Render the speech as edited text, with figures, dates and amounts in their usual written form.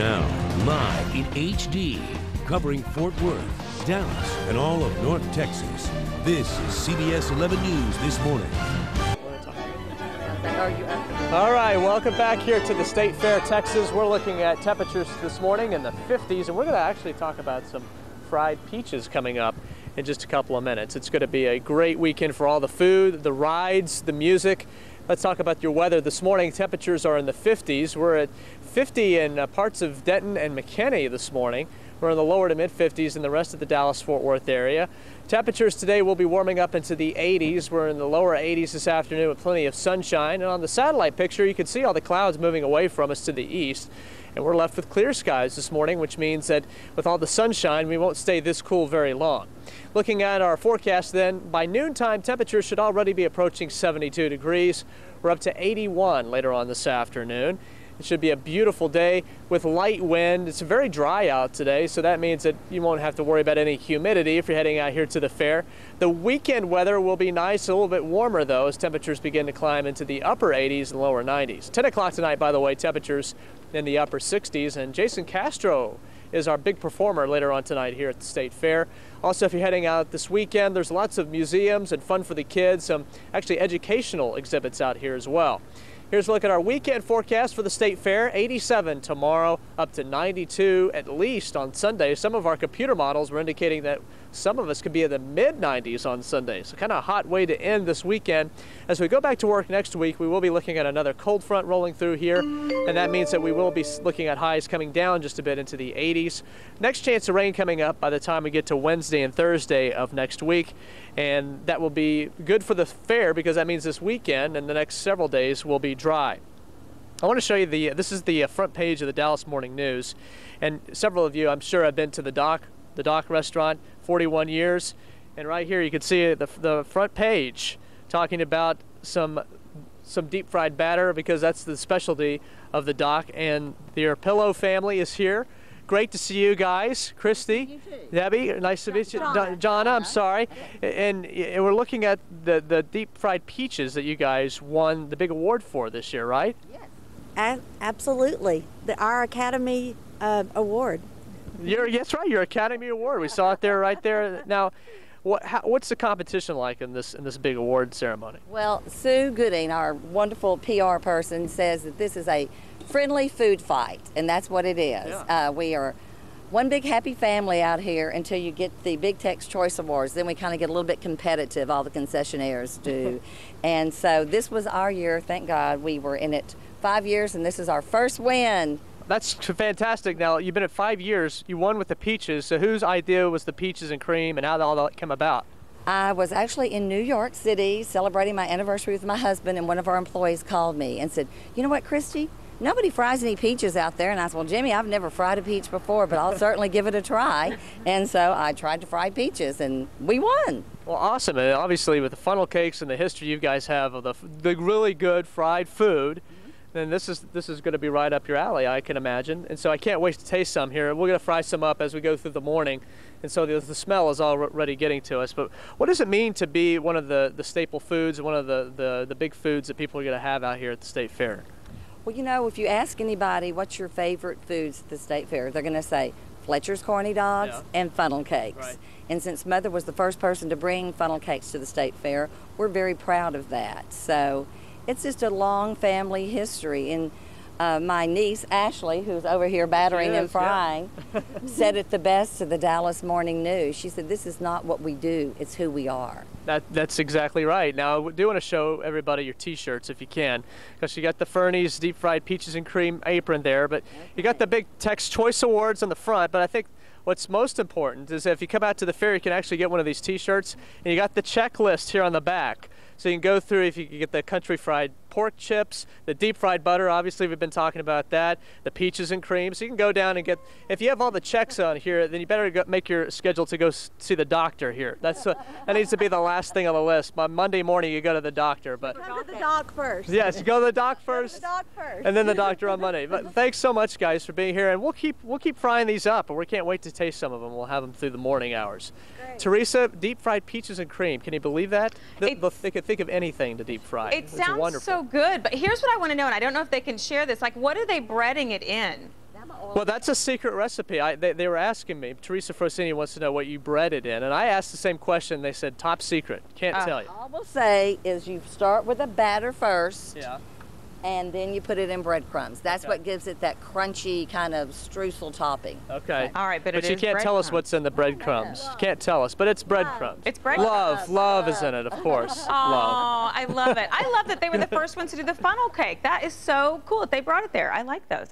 Now, live in HD, covering Fort Worth, Dallas, and all of North Texas, this is CBS 11 News This Morning. All right, welcome back here to the State Fair, Texas. We're looking at temperatures this morning in the 50s, and we're going to actually talk about some fried peaches coming up in just a couple of minutes. It's going to be a great weekend for all the food, the rides, the music. Let's talk about your weather. This morning, temperatures are in the 50s. We're at 50 in parts of Denton and McKinney this morning. We're in the lower to mid-50s in the rest of the Dallas-Fort Worth area. Temperatures today will be warming up into the 80s. We're in the lower 80s this afternoon with plenty of sunshine. And on the satellite picture, you can see all the clouds moving away from us to the east. And we're left with clear skies this morning, which means that with all the sunshine, we won't stay this cool very long. Looking at our forecast then, by noontime, temperatures should already be approaching 72 degrees. We're up to 81 later on this afternoon. It should be a beautiful day with light wind. It's very dry out today, so that means that you won't have to worry about any humidity if you're heading out here to the fair. The weekend weather will be nice, a little bit warmer though, as temperatures begin to climb into the upper 80s and lower 90s. 10 o'clock tonight, by the way, temperatures in the upper 60s, and Jason Castro is our big performer later on tonight here at the State Fair. Also, if you're heading out this weekend, there's lots of museums and fun for the kids, some actually educational exhibits out here as well. Here's a look at our weekend forecast for the State Fair. 87 tomorrow, up to 92 at least on Sunday. Some of our computer models were indicating that some of us could be in the mid-90s on Sunday. So kind of a hot way to end this weekend. As we go back to work next week, we will be looking at another cold front rolling through here, and that means that we will be looking at highs coming down just a bit into the 80s. Next chance of rain coming up by the time we get to Wednesday and Thursday of next week. And that will be good for the fair because that means this weekend and the next several days will be dry. I want to show you this is the front page of the Dallas Morning News. And several of you, I'm sure, have been to the Dock restaurant, 41 years. And right here you can see the front page talking about some deep fried batter because that's the specialty of the Dock. And the Pillow family is here. Great to see you guys. Christy, Debbie, nice to meet you. Jonna, I'm sorry. And we're looking at the deep fried peaches that you guys won the big award for this year, right? Yes. Absolutely. Our Academy Award. That's right, your Academy Award. We saw it there, right there. Now, what's the competition like in this big award ceremony? Well, Sue Gooding, our wonderful PR person, says that this is a friendly food fight, and that's what it is. Yeah. We are one big happy family out here until you get the Big Tex Choice Awards. Then we kind of get a little bit competitive, all the concessionaires do. And so this was our year, thank God. We were in it 5 years, and this is our first win. That's fantastic. Now, you've been at 5 years. You won with the peaches. So whose idea was the peaches and cream, and how did all that come about? I was actually in New York City celebrating my anniversary with my husband, and one of our employees called me and said, "You know what, Christy? Nobody fries any peaches out there." And I said, "Well, Jimmy, I've never fried a peach before, but I'll certainly give it a try." And so I tried to fry peaches, and we won. Well, awesome. And obviously, with the funnel cakes and the history you guys have of the really good fried food, then this is going to be right up your alley, I can imagine. And so I can't wait to taste some here. We're going to fry some up as we go through the morning. And so the smell is already getting to us. But what does it mean to be one of the staple foods, one of the big foods that people are going to have out here at the State Fair? Well, you know, if you ask anybody what's your favorite foods at the State Fair, they're going to say Fletcher's Corny Dogs and funnel cakes. Right. And since Mother was the first person to bring funnel cakes to the State Fair, we're very proud of that. So it's just a long family history. And my niece, Ashley, who's over here battering and frying, said it the best to the Dallas Morning News. She said, "This is not what we do, it's who we are." That's exactly right. Now, we do want to show everybody your T-shirts if you can, because you got the Fernie's deep fried peaches and cream apron there, but you got the Big Tex Choice Awards on the front. But I think what's most important is that if you come out to the fair, you can actually get one of these T-shirts, and you got the checklist here on the back. So you can go through, if you can get the country fried pork chips, the deep fried butter, obviously we've been talking about that, the peaches and cream. So you can go down and get, if you have all the checks on here, then you better go make your schedule to go see the doctor here. That needs to be the last thing on the list. By Monday morning you go to the doctor. But go to the doc first. Yes, you go to the doc first. Go to the doc first. And then the doctor on Monday. But thanks so much, guys, for being here, and we'll keep frying these up, and we can't wait to taste some of them. We'll have them through the morning hours. Great. Teresa, deep fried peaches and cream. Can you believe that? They could think of anything to deep fry. It sounds so good, but here's what I want to know, and I don't know if they can share this. Like, what are they breading it in? Well, that's a secret recipe. They were asking me. Teresa Frosini wants to know what you bread it in, and I asked the same question. They said top secret. Can't tell you. All I will say is you start with a batter first. Yeah. And then you put it in breadcrumbs. That's Okay. what gives it that crunchy kind of streusel topping. Okay. All right, but you can't tell us what's in the breadcrumbs. You can't tell us, but it's breadcrumbs. It's breadcrumbs. Love is in it, of course. Oh, Love. I love it. I love that they were the first ones to do the funnel cake. That is so cool that they brought it there. I like those.